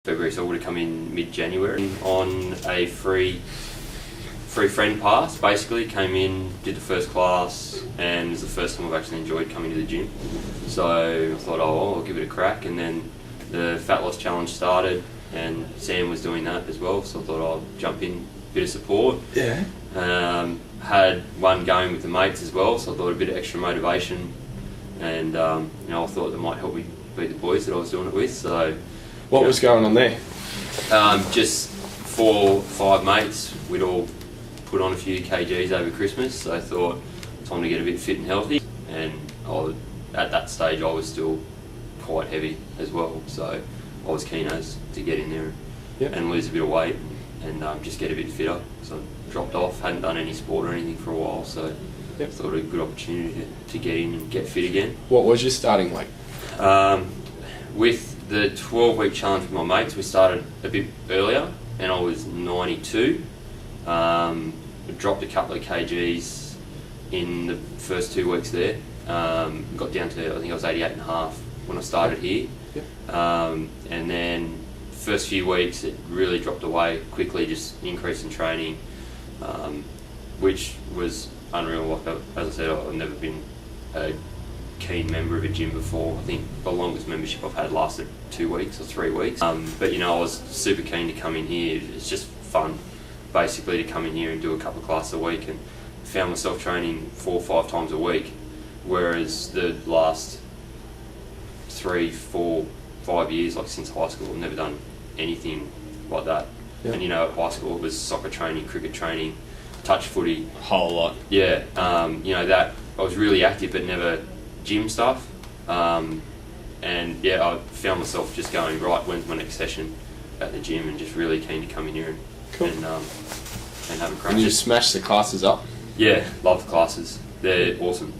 February, so I would have come in mid-January on a free friend pass. Basically, came in, did the first class, and it was the first time I've actually enjoyed coming to the gym. So I thought, I'll give it a crack, and then the Fat Loss Challenge started, and Sam was doing that as well, so I thought I'll jump in, bit of support. Yeah. Had one going with the mates as well, so I thought a bit of extra motivation, and I thought that might help me beat the boys that I was doing it with. So, what was going on there? Just 4 or 5 mates. We'd all put on a few kgs over Christmas, so I thought time to get a bit fit and healthy. And at that stage, I was still quite heavy as well, so I was keen to get in there and lose a bit of weight and just get a bit fitter. So I dropped off, hadn't done any sport or anything for a while, so I thought it was a good opportunity to get in and get fit again. What was your starting weight? With the 12-week challenge with my mates, we started a bit earlier, and I was 92. Dropped a couple of kgs in the first 2 weeks there. Got down to, I think I was 88.5 when I started here. And then first few weeks it really dropped away quickly, just increase in training, which was unreal. Like, as I said, I've never been a keen member of a gym before. I think the longest membership I've had lasted 2 weeks or 3 weeks. But I was super keen to come in here. It's just fun, basically, to come in here and do a couple of classes a week, and found myself training 4 or 5 times a week, whereas the last 3, 4, 5 years, like since high school, I've never done anything like that. And at high school it was soccer training, cricket training, touch footy, A whole lot. that I was really active but never gym stuff. I found myself just going, right, when's my next session at the gym, and just really keen to come in here and have a crack. And you smash the classes up? Yeah, love the classes. They're awesome.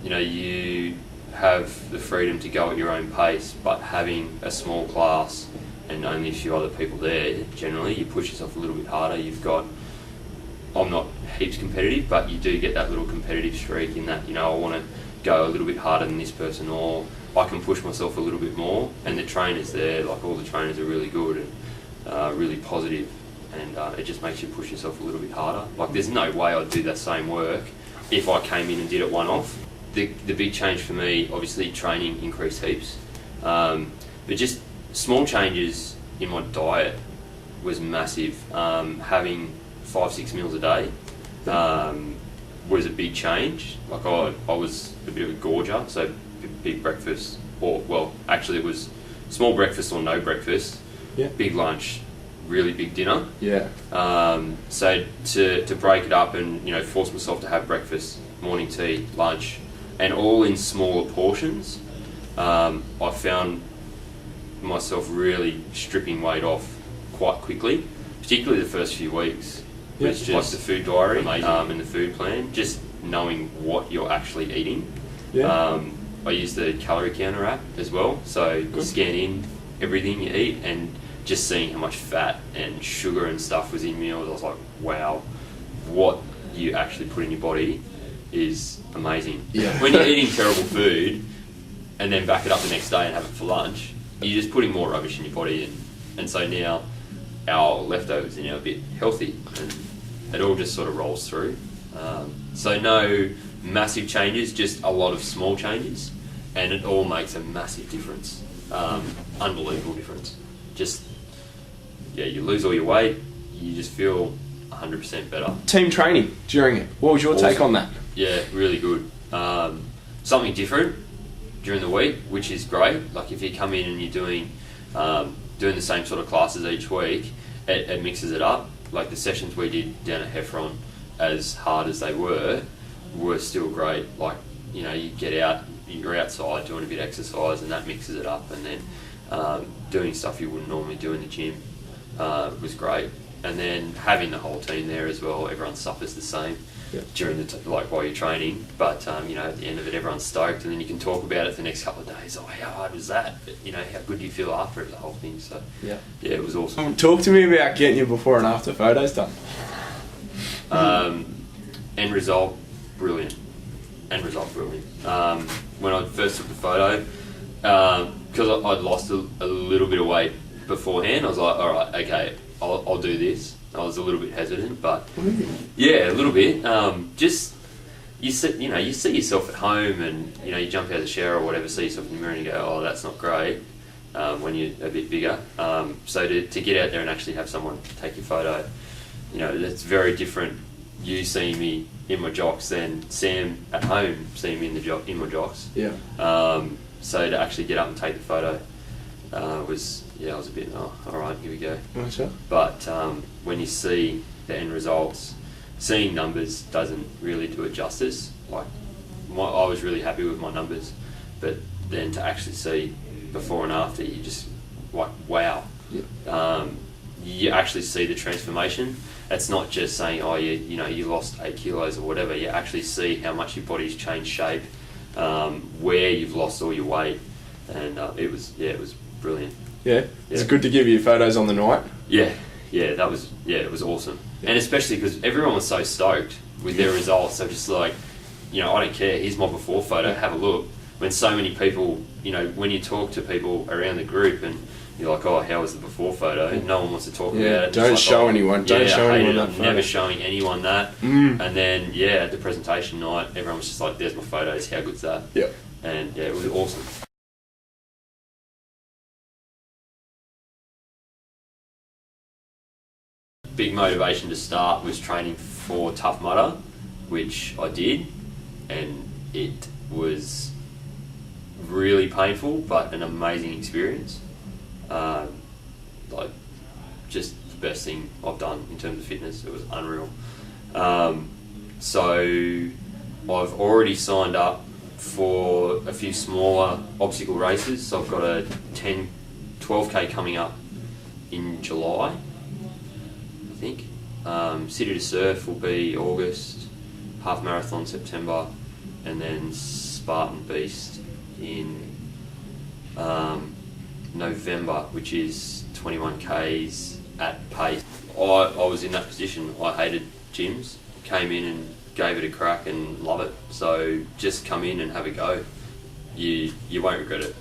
You have the freedom to go at your own pace, but having a small class and only a few other people there, generally you push yourself a little bit harder. I'm not heaps competitive, but you do get that little competitive streak in that, I want to go a little bit harder than this person, or I can push myself a little bit more. And the trainers there, like all the trainers are really good and really positive, and it just makes you push yourself a little bit harder. Like, there's no way I'd do that same work if I came in and did it one-off. The big change for me, obviously training increased heaps, but just small changes in my diet was massive. Having 5-6 meals a day was a big change. Like, I was a bit of a gorger, so big breakfast, actually it was small breakfast or no breakfast, big lunch, really big dinner. So to break it up and force myself to have breakfast, morning tea, lunch, and all in smaller portions, I found myself really stripping weight off quite quickly, particularly the first few weeks. It's just like the food diary and the food plan, just knowing what you're actually eating. I use the calorie counter app as well, so you scan in everything you eat, and just seeing how much fat and sugar and stuff was in meals, I was like, wow, what you actually put in your body is amazing. When you're eating terrible food and then back it up the next day and have it for lunch, you're just putting more rubbish in your body, and so now our leftovers are now a bit healthy, and it all just sort of rolls through. So no massive changes, just a lot of small changes, and it all makes a massive difference. Unbelievable difference. Just, you lose all your weight, you just feel 100% better. Team training during it, what was your take on that? Yeah, really good. Something different during the week, which is great. Like, if you come in and you're doing the same sort of classes each week, it mixes it up. Like, the sessions we did down at Heffron, as hard as they were still great. Like, you get out, you're outside doing a bit of exercise, and that mixes it up, and then doing stuff you wouldn't normally do in the gym was great. And then having the whole team there as well, everyone suffers the same during while you're training, but at the end of it, everyone's stoked, and then you can talk about it for the next couple of days. Oh, how hard was that? But, how good do you feel after it, the whole thing? So it was awesome. Talk to me about getting your before and after photos done. End result, brilliant. When I first took the photo, because I'd lost a little bit of weight beforehand. I was like, all right, okay, I'll do this. I was a little bit hesitant, but yeah, a little bit. Just you see yourself at home, and you jump out of the shower or whatever, see yourself in the mirror, and you go, oh, that's not great. When you're a bit bigger, so to get out there and actually have someone take your photo, that's very different. You seeing me in my jocks than Sam at home seeing me in my jocks. Yeah. So to actually get up and take the photo I was a bit, all right, here we go. Gotcha. But when you see the end results, seeing numbers doesn't really do it justice. Like, I was really happy with my numbers, but then to actually see before and after, you just like, wow. Yeah. You actually see the transformation. It's not just saying, oh, you lost 8 kilos or whatever. You actually see how much your body's changed shape, where you've lost all your weight, and it was brilliant. Yeah. It's good to give you photos on the night. Yeah, it was awesome. And especially because everyone was so stoked with their results. They're just like, I don't care, here's my before photo, have a look. When so many people, when you talk to people around the group and you're like, oh, how was the before photo? No one wants to talk about it. Don't show anyone. Don't show anyone that I'm photo. never showing anyone that. And then, at the presentation night, everyone was just like, there's my photos, how good's that? Yep. And it was awesome. Big motivation to start was training for Tough Mudder, which I did, and it was really painful but an amazing experience. Just the best thing I've done in terms of fitness. It was unreal. So I've already signed up for a few smaller obstacle races. So I've got a 12k coming up in July, I think. City to Surf will be August, half marathon September, and then Spartan Beast in November, which is 21k's at pace. I was in that position. I hated gyms, came in and gave it a crack and love it. So just come in and have a go. You won't regret it.